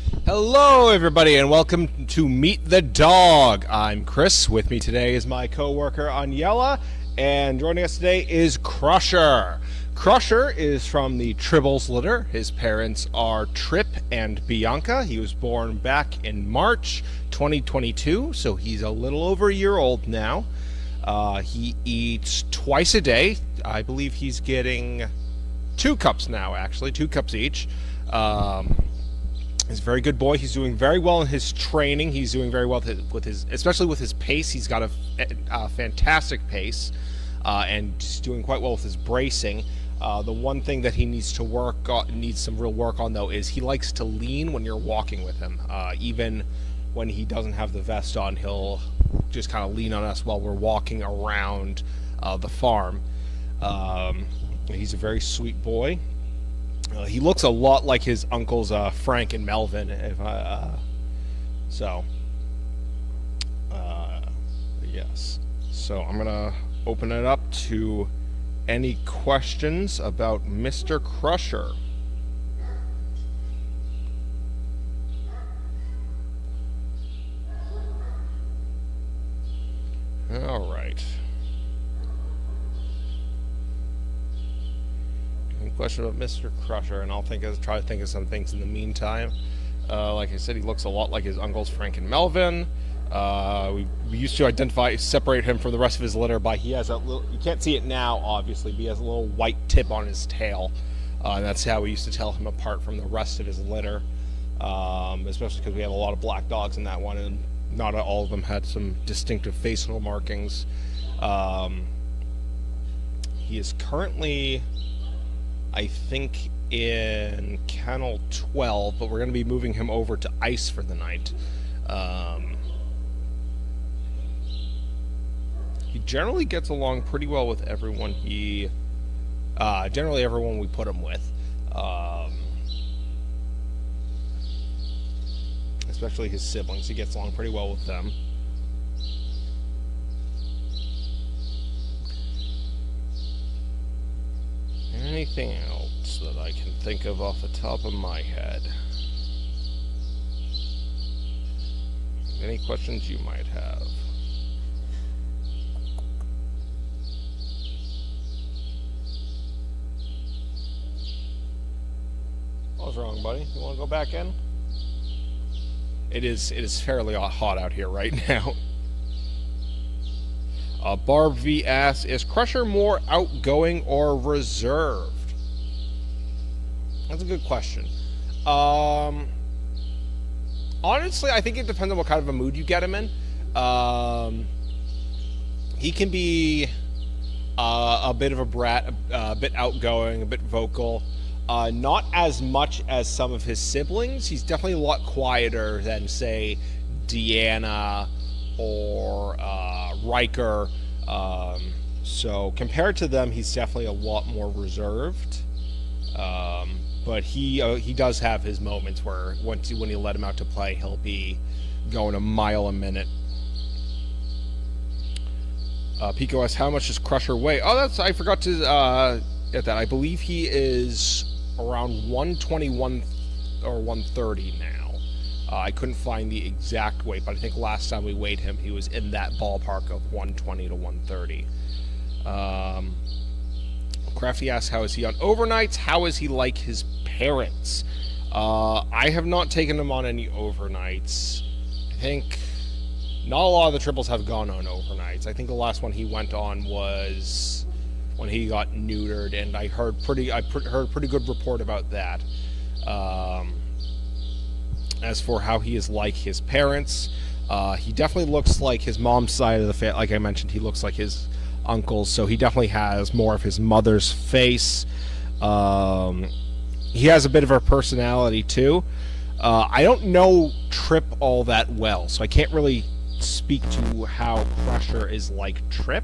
Hello, everybody, and welcome to Meet the Dog. I'm Chris. With me today is my co-worker Aniela, and joining us today is Crusher. Crusher is from the Tribbles litter. His parents are Tripp and Bianca. He was born back in March 2022, so he's a little over a year old now. He eats twice a day. I believe he's getting 2 cups now, actually, 2 cups each. He's a very good boy. He's doing very well in his training. He's doing very well with his, especially with his pace. He's got a fantastic pace, and he's doing quite well with his bracing. The one thing that he needs to needs some real work on, though, is he likes to lean when you're walking with him. Even when he doesn't have the vest on, he'll just kind of lean on us while we're walking around the farm. He's a very sweet boy. He looks a lot like his uncles Frank and Melvin. Yes. So I'm gonna open it up to any questions about Mr. Crusher. All right. Question about Mr. Crusher, and I'll try to think of some things in the meantime. Like I said, he looks a lot like his uncles Frank and Melvin. We used to separate him from the rest of his litter by he has a little. You can't see it now, obviously, but he has a little white tip on his tail, and that's how we used to tell him apart from the rest of his litter. Especially because we have a lot of black dogs in that one, and not all of them had some distinctive facial markings. He is currently, I think, in kennel 12, but we're going to be moving him over to ice for the night. He generally gets along pretty well with everyone generally everyone we put him with. Especially his siblings. He gets along pretty well with them. Anything else that I can think of off the top of my head? Any questions you might have? What's wrong, buddy? You want to go back in? It is fairly hot out here right now. Barb V asks, is Crusher more outgoing or reserved? That's a good question. Honestly, I think it depends on what kind of a mood you get him in. He can be a bit of a brat, a bit outgoing, a bit vocal. Not as much as some of his siblings. He's definitely a lot quieter than, say, Deanna or Riker. So compared to them, he's definitely a lot more reserved. But he does have his moments where when you let him out to play, he'll be going a mile a minute. Pico asks, how much does Crusher weigh? Oh, I forgot to get that. I believe he is around 121 or 130 now. I couldn't find the exact weight, but I think last time we weighed him, he was in that ballpark of 120 to 130. Crafty asks, how is he on overnights? How is he like his parents? I have not taken him on any overnights. I think not a lot of the Tribbles have gone on overnights. I think the last one he went on was when he got neutered, and I heard a pretty good report about that. As for how he is like his parents, he definitely looks like his mom's side of the family. Like I mentioned, he looks like his uncles, so he definitely has more of his mother's face. He has a bit of her personality too. I don't know Tripp all that well, so I can't really speak to how Crusher is like Tripp.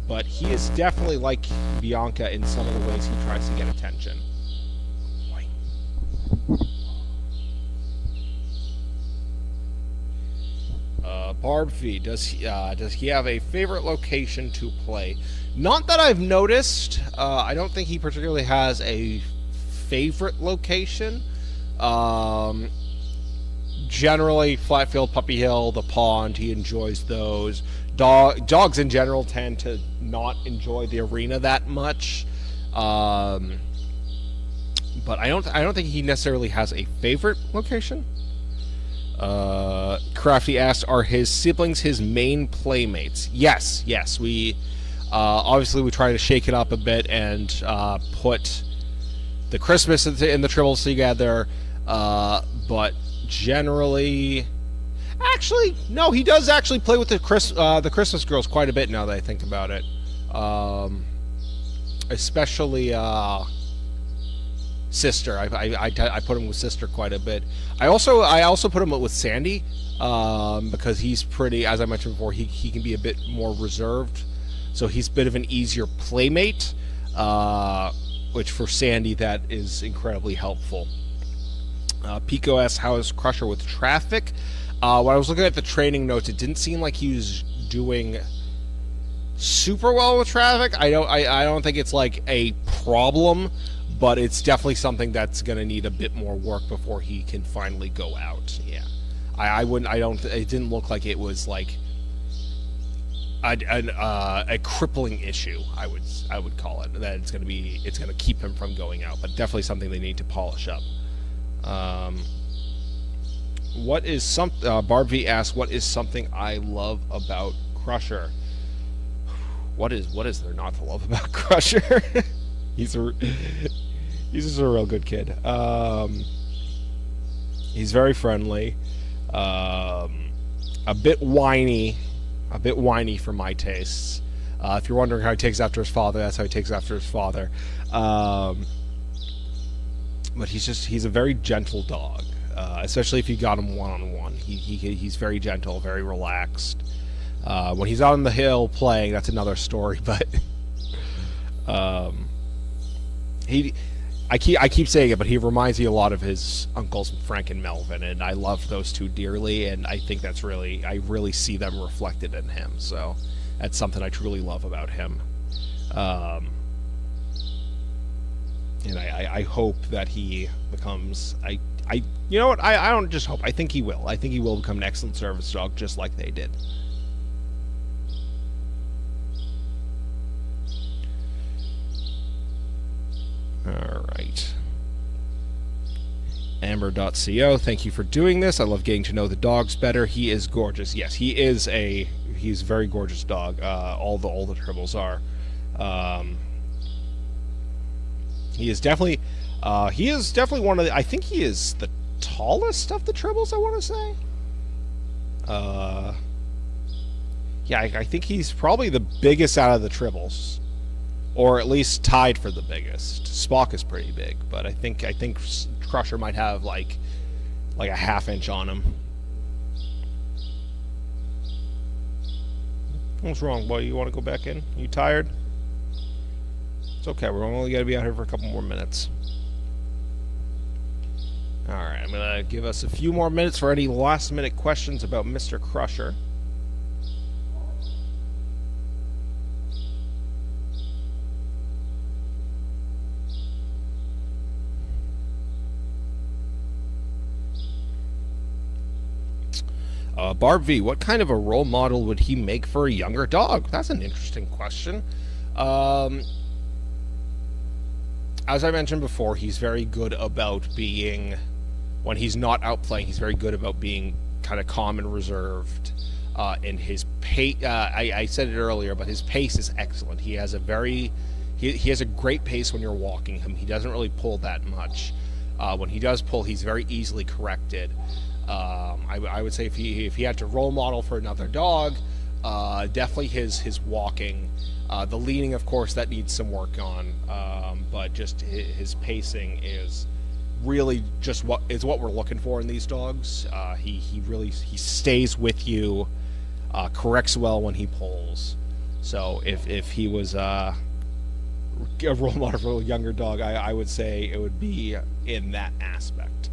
But he is definitely like Bianca in some of the ways he tries to get attention. Barb V, does he have a favorite location to play? Not that I've noticed. I don't think he particularly has a favorite location. Generally, flat field, puppy hill, the pond, he enjoys those. Dogs in general tend to not enjoy the arena that much. But I don't think he necessarily has a favorite location. Crafty asks, are his siblings his main playmates? Yes. We obviously we try to shake it up a bit and put the Christmas in the Tribbles together. But generally, actually, no, he does actually play with the Christmas girls quite a bit now that I think about it. Especially Sister. I put him with Sister quite a bit. I also put him with Sandy because he's pretty, as I mentioned before, he can be a bit more reserved, so he's a bit of an easier playmate, which for Sandy that is incredibly helpful. Pico asks, how is Crusher with traffic? When I was looking at the training notes, it didn't seem like he was doing super well with traffic. I don't think it's like a problem, but it's definitely something that's going to need a bit more work before he can finally go out. Yeah, it didn't look like it was like a crippling issue. I would call it that it's going to keep him from going out, but definitely something they need to polish up. What is Barb V asks, what is something I love about Crusher? What is there not to love about Crusher? He's just a real good kid. He's very friendly. A bit whiny for my tastes. If you're wondering how he takes after his father, that's how he takes after his father. But he's a very gentle dog, especially if you got him one-on-one. He's very gentle, very relaxed. When he's out on the hill playing, that's another story. But I keep saying it, but he reminds me a lot of his uncles Frank and Melvin, and I love those two dearly, and I think I really see them reflected in him. So that's something I truly love about him. And I hope that he becomes you know what, I don't just hope, I think he will. I think he will become an excellent service dog, just like they did. Alright. Amber.co, thank you for doing this. I love getting to know the dogs better. He is gorgeous. Yes, he's a very gorgeous dog. All the Tribbles are. He is definitely one of the, I think he is the tallest of the Tribbles, I want to say. Yeah, I think he's probably the biggest out of the Tribbles, or at least tied for the biggest. Spock is pretty big, but I think Crusher might have like a half-inch on him. What's wrong, boy? You want to go back in? You tired? It's okay, we're only going to be out here for a couple more minutes. Alright, I'm going to give us a few more minutes for any last-minute questions about Mr. Crusher. Barb V, what kind of a role model would he make for a younger dog? That's an interesting question. As I mentioned before, he's very good about being, when he's not out playing, he's very good about being kind of calm and reserved. And his pace, I said it earlier, but his pace is excellent. He has a great pace when you're walking him. He doesn't really pull that much. When he does pull, he's very easily corrected. I would say if he had to role model for another dog, definitely his walking. The leading, of course, that needs some work on, but just his pacing is really just what we're looking for in these dogs. He really stays with you, corrects well when he pulls. So if he was a role model for a younger dog, I would say it would be in that aspect.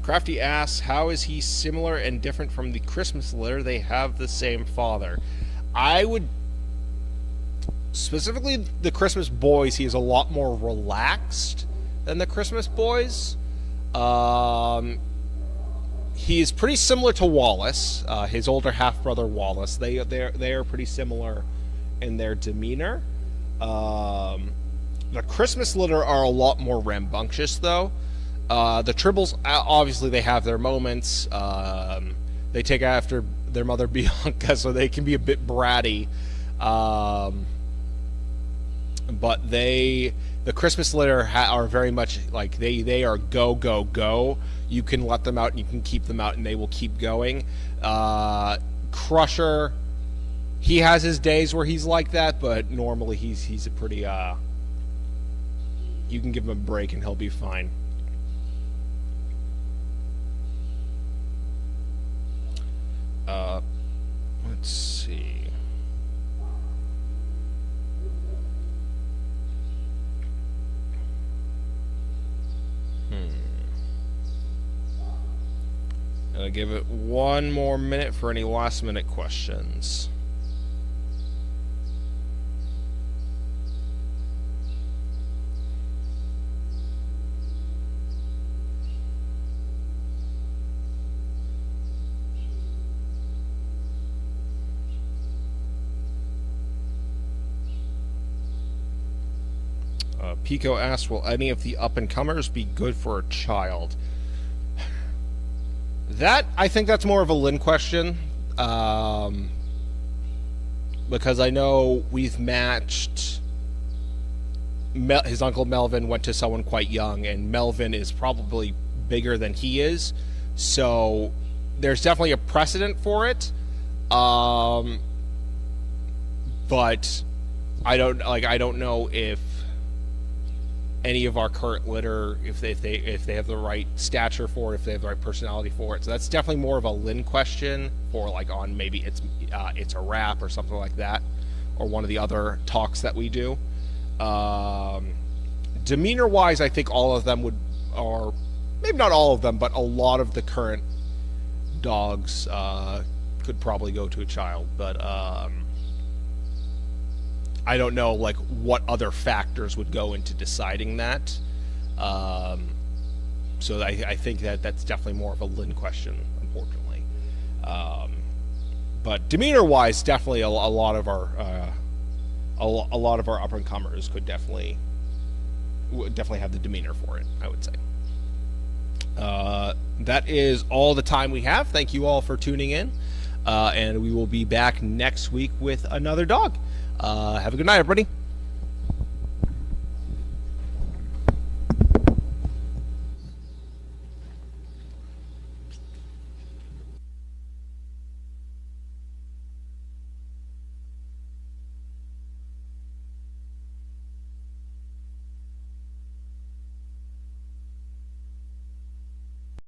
Crafty asks, how is he similar and different from the Christmas litter? They have the same father. I would... Specifically, the Christmas boys, he is a lot more relaxed than the Christmas boys. He is pretty similar to Wallace, his older half-brother Wallace. They are pretty similar in their demeanor. The Christmas litter are a lot more rambunctious, though. The Tribbles, obviously, they have their moments. They take after their mother Bianca, so they can be a bit bratty. But the Christmas litter are very much like they are go, go, go. You can let them out and you can keep them out and they will keep going. Crusher, he has his days where he's like that, but normally he's a pretty you can give him a break and he'll be fine. Let's see. I'll give it one more minute for any last minute questions. Pico asks, will any of the up-and-comers be good for a child? That, I think that's more of a Lynn question. Because I know we've matched... his uncle Melvin went to someone quite young, and Melvin is probably bigger than he is. So, there's definitely a precedent for it. But I don't know if any of our current litter, if they have the right stature for it, if they have the right personality for it. So that's definitely more of a Lynn question for like on maybe it's a wrap or something like that, or one of the other talks that we do. Demeanor wise, I think all of them or maybe not all of them, but a lot of the current dogs could probably go to a child, but I don't know like what other factors would go into deciding that. So I think that's definitely more of a Lynn question, unfortunately. But demeanor-wise, definitely a lot of our up and comers could definitely have the demeanor for it, I would say. That is all the time we have. Thank you all for tuning in, and we will be back next week with another dog. Have a good night, everybody.